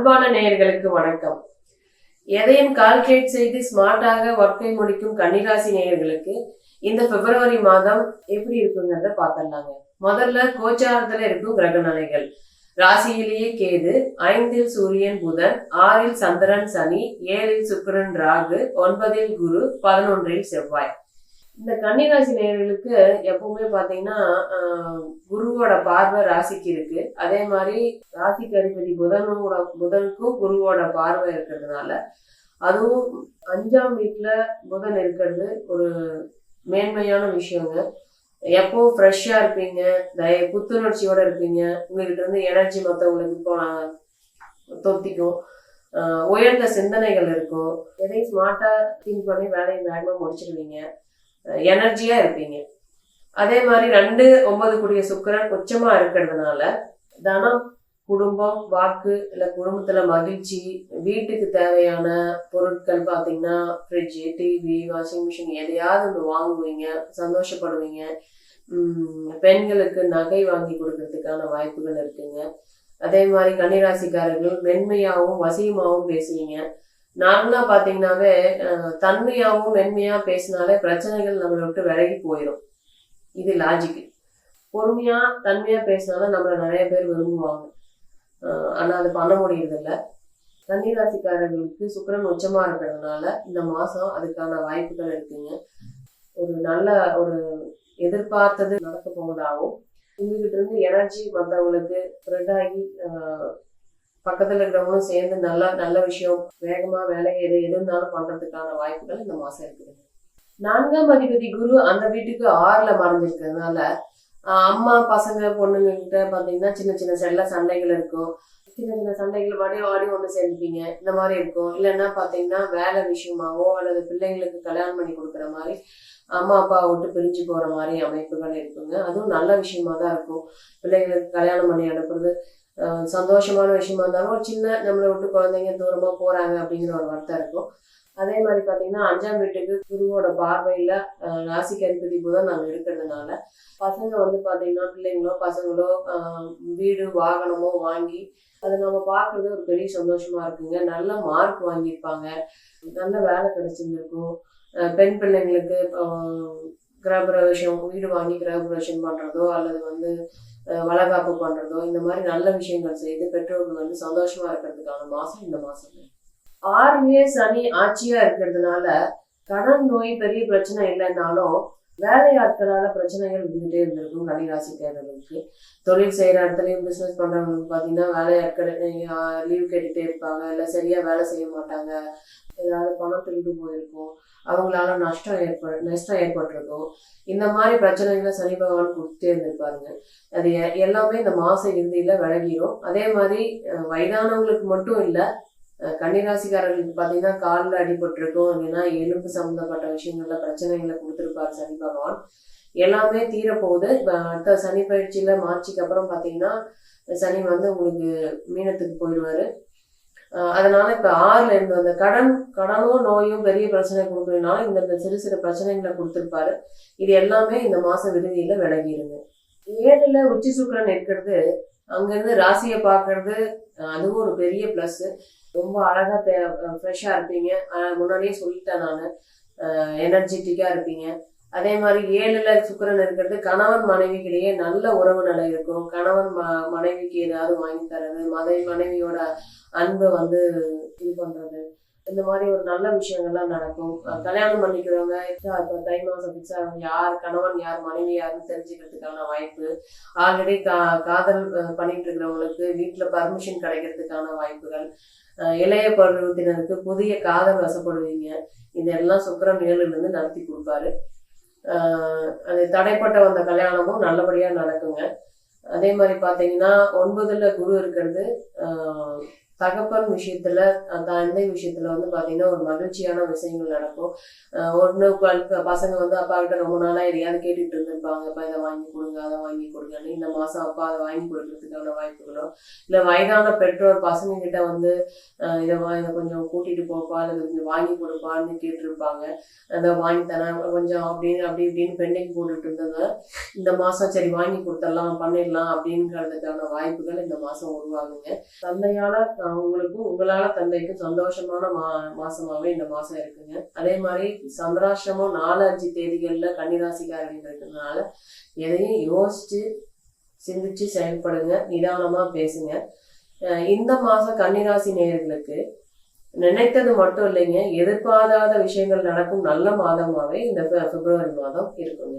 அன்பான நேயர்களுக்கு வணக்கம். எதையும் கால்குலேட் செய்து ஸ்மார்ட்டாக ஒர்க்கை முடிக்கும் கன்னிராசி நேயர்களுக்கு இந்த பிப்ரவரி மாதம் எப்படி இருக்குங்கிறத பார்த்துடலாங்க. முதல்ல கோச்சாரத்துல இருக்கும் கிரக நிலைகள். ராசியிலேயே கேது, 5ல் சூரியன் புதன், 6ல் சந்திரன் சனி, 7ல் சுக்கிரன் ராகு, 9ல் குரு, 11ல் செவ்வாய். இந்த கன்னிராசி நேயர்களுக்கு எப்பவுமே பாத்தீங்கன்னா குருவோட பார்வை ராசிக்கு இருக்கு. அதே மாதிரி ராசிக்கு அதிபதி புதனுக்கும் குருவோட பார்வை இருக்கிறதுனால, அதுவும் 5ஆம் வீட்டுல புதன் இருக்கிறது ஒரு மேன்மையான விஷயங்க. எப்போ ஃப்ரெஷ்ஷா இருப்பீங்க, புத்துணர்ச்சியோட இருப்பீங்க. உங்ககிட்ட இருந்து எனர்ஜி மற்றவங்களுக்கு தொத்திக்கும். உயர்ந்த சிந்தனைகள் இருக்கும். எதையும் ஸ்மார்ட்டா திங்க் பண்ணி வேலையை வேகமா முடிச்சிருவீங்க. எனர்ஜியா இருப்பீங்க. அதே மாதிரி 2, 9 கூடிய சுக்கிரன் உச்சமா இருக்கிறதுனால தனம், குடும்பம், வாக்கு, இல்ல குடும்பத்துல மகிழ்ச்சி, வீட்டுக்கு தேவையான பொருட்கள் பாத்தீங்கன்னா ஃப்ரிட்ஜ், டிவி, வாஷிங் மிஷின் எதையாவது ஒன்று வாங்குவீங்க, சந்தோஷப்படுவீங்க. பெண்களுக்கு நகை வாங்கி கொடுக்கறதுக்கான வாய்ப்புகள் இருக்குங்க. அதே மாதிரி கன்னிராசிக்காரர்கள் மென்மையாகவும் வசியமாகவும் பேசுவீங்க. நார்மலா பாத்தீங்கன்னாவே தன்மையாவும் மென்மையா பேசினாலே பிரச்சனைகள் நம்மளை விட்டு விலகி போயிடும். இது லாஜிக். பொறுமையா தன்மையா பேசினாலும் நம்மள நிறைய பேர் விரும்புவாங்க. ஆனா அது பண்ண முடியறதில்ல. கன்னிராசிக்காரர்களுக்கு சுக்கிரன் உச்சமா இருக்கிறதுனால இந்த மாசம் அதுக்கான வாய்ப்புகள் இருக்குங்க. ஒரு நல்ல ஒரு எதிர்பார்த்தது நடக்க போவதாகவும், உங்ககிட்ட இருந்து எனர்ஜி மற்றவங்களுக்கு ஸ்ப்ரெட் ஆகி பக்கத்துல இருக்கிறவங்களும் சேர்ந்து நல்ல விஷயம் வேகமா வேலையை எது இருந்தாலும் பண்றதுக்கான வாய்ப்புகள் இந்த மாசம் இருக்குது. 4ஆம் அதிபதி குரு அந்த வீட்டுக்கு 6ல மறைஞ்சிருக்கிறதுனால அம்மா பசங்க பொண்ணுங்க கிட்ட பாத்தீங்கன்னா சின்ன சின்ன செல்ல சண்டைகள் இருக்கும். சின்ன சின்ன சண்டைகள் வாடி ஒண்ணு சேர்ந்துப்பீங்க. இந்த மாதிரி இருக்கும். இல்லைன்னா பாத்தீங்கன்னா வேலை விஷயமாவோ அல்லது பிள்ளைங்களுக்கு கல்யாணம் பண்ணி கொடுக்குற மாதிரி அம்மா அப்பா விட்டு பிரிஞ்சு போற மாதிரி அமைப்புகள் இருக்குங்க. அதுவும் நல்ல விஷயமா தான் இருக்கும். பிள்ளைங்களுக்கு கல்யாணம் பண்ணி அனுப்புறது சந்தோஷமான விஷயமா இருந்தாலும் ஒரு சின்ன நம்மளை விட்டு குழந்தைங்க தூரமா போறாங்க அப்படிங்கிற ஒரு வருத்தம் இருக்கும். அதே மாதிரி பாத்தீங்கன்னா 5ஆம் வீட்டுக்கு குருவோட பார்வையில ராசிக்கு அதிபதி புதன் அங்க இருக்கிறதுனால பசங்க பாத்தீங்கன்னா பிள்ளைங்களோ பசங்களோ வீடு வாகனமோ வாங்கி அதை நம்ம பாக்குறது ஒரு பெரிய சந்தோஷமா இருக்குங்க. நல்ல மார்க் வாங்கியிருப்பாங்க, நல்ல வேலை கிடைச்சிருந்திருக்கும். பெண் பிள்ளைங்களுக்கு கிரகப்பிரவேசம், வீடு வாங்கி கிரகப்பிரவேசம் பண்றதோ அல்லது வளகாப்பு பண்றதோ இந்த மாதிரி நல்ல விஷயங்கள் செய்து பெற்றோர்கள் சந்தோஷமா இருக்கிறதுக்கான மாசம் இந்த மாசம். 6லேயே சனி ஆட்சியா இருக்கிறதுனால கடன் நோய் பெரிய பிரச்சனை இல்லைன்னாலும் வேலையாட்களால பிரச்சனைகள் இருந்துகிட்டே இருந்திருக்கும் கன்னிராசிக்காரர்களுக்கு. தொழில் செய்யற இடத்துலயும் பிசினஸ் பண்றவங்களுக்கு பாத்தீங்கன்னா வேலையாட்கள் லீவ் கேட்டுட்டே இருப்பாங்க, இல்ல சரியா வேலை செய்ய மாட்டாங்க, ஏதாவது பணம் திருட்டு போயிருக்கும், அவங்களால நஷ்டம் ஏற்பட்டிருக்கும். இந்த மாதிரி பிரச்சனைகளை சனி பகவான் கொடுத்துட்டே இருந்திருப்பாருங்க. அது எல்லாமே இந்த மாச இறுதியில விலகிடும். அதே மாதிரி வயதானவங்களுக்கு மட்டும் இல்ல, கன்னிராசிக்காரர்களுக்கு பாத்தீங்கன்னா காலில் அடிபட்டிருக்கும், இல்லைன்னா எலும்பு சம்பந்தப்பட்ட விஷயங்கள்ல பிரச்சனைகளை கொடுத்திருப்பாரு சனி பகவான். எல்லாமே தீரப்போகுது. அடுத்த சனி பயிற்சியில மார்ச்சுக்கு அப்புறம் பாத்தீங்கன்னா சனி உங்களுக்கு மீனத்துக்கு போயிடுவாரு. அதனால இப்ப 6ல இருந்து அந்த கடனோ நோயும் பெரிய பிரச்சனை கொடுக்கறதுனால இந்த சிறு சிறு பிரச்சனைகளை கொடுத்திருப்பாரு. இது எல்லாமே இந்த மாசம் இறுதியில விலகிடுங்க. 7ல உச்சி சுக்கிரன் இருக்கிறது, அங்கிருந்து ராசியை பாக்குறது, அதுவும் ஒரு பெரிய பிளஸ். ரொம்ப அழகா ஃப்ரெஷ்ஷா இருப்பீங்க. முன்னாடியே சொல்லிட்டேன் நானு, எனர்ஜெட்டிக்கா இருப்பீங்க. அதே மாதிரி 7ல சுக்கிரன் இருக்கிறது கணவன் மனைவிக்கிடையே நல்ல உறவு நிலை இருக்கும். கணவன் மனைவிக்கு ஏதாவது வாங்கி தர்றது, மனைவியோட அன்பை இது பண்றது, இந்த மாதிரி ஒரு நல்ல விஷயங்கள்லாம் நடக்கும். கல்யாணம் பண்ணிக்கிறவங்க தை மாசம் பிக்ஸ் ஆகும், யார் கணவன் யார் மனைவி யாருன்னு தெரிஞ்சுக்கிறதுக்கான வாய்ப்பு. ஆல்ரெடி காதல் பண்ணிட்டு இருக்கிறவங்களுக்கு வீட்டுல பர்மிஷன் கிடைக்கிறதுக்கான வாய்ப்புகள். இளைய பருவத்தினருக்கு புதிய காதல் வசப்படுவீங்க. இதெல்லாம் சுக்கிரன் 7ல இருந்து நடத்தி கொடுப்பாரு. அது தடைப்பட்ட வந்த கல்யாணமும் நல்லபடியா நடக்குங்க. அதே மாதிரி பாத்தீங்கன்னா 9ல குரு இருக்கிறது தகப்பன் விஷயத்துல, தந்தை விஷயத்துல பாத்தீங்கன்னா ஒரு மகிழ்ச்சியான விஷயங்கள் நடக்கும். ஒண்ணு பசங்க அப்பா கிட்ட ரொம்ப நாளா எதையாவது கேட்டுட்டு இருந்திருப்பாங்க, அப்பா இதை வாங்கி கொடுங்க அதை வாங்கி கொடுங்கன்னு. இந்த மாசம் அப்பா அதை வாங்கி கொடுக்கறதுக்கான வாய்ப்புகளோ, இல்ல வயதான பெற்றோர் பசங்க கிட்ட இதை கொஞ்சம் கூட்டிட்டு போப்பா அல்லது கொஞ்சம் வாங்கி கொடுப்பான்னு கேட்டிருப்பாங்க. அதை வாங்கி தரேன் கொஞ்சம் அப்படி இப்படின்னு பெண்டிங் போட்டுட்டு இருந்தது. இந்த மாசம் சரி வாங்கி கொடுத்துடலாம் பண்ணிடலாம் அப்படிங்கிறதுக்கான வாய்ப்புகள் இந்த மாசம் உருவாகுங்க. தந்தையால உங்களுக்கும் உங்களால தந்தைக்கும் சந்தோஷமான மாசமாவே இந்த மாசம் இருக்குங்க. அதே மாதிரி சந்திராஷ்டமம் 4-5 தேதிகள்ல கன்னிராசிக்காரர்கள் இருக்கிறதுனால எதையும் யோசிச்சு சிந்திச்சு செயல்படுங்க, நிதானமா பேசுங்க. இந்த மாசம் கன்னிராசி நேயர்களுக்கு நினைத்தது மட்டும் இல்லைங்க, எதிர்பாராத விஷயங்கள் நடக்கும் நல்ல மாதமாவே இந்த பிப்ரவரி மாதம் இருக்குங்க.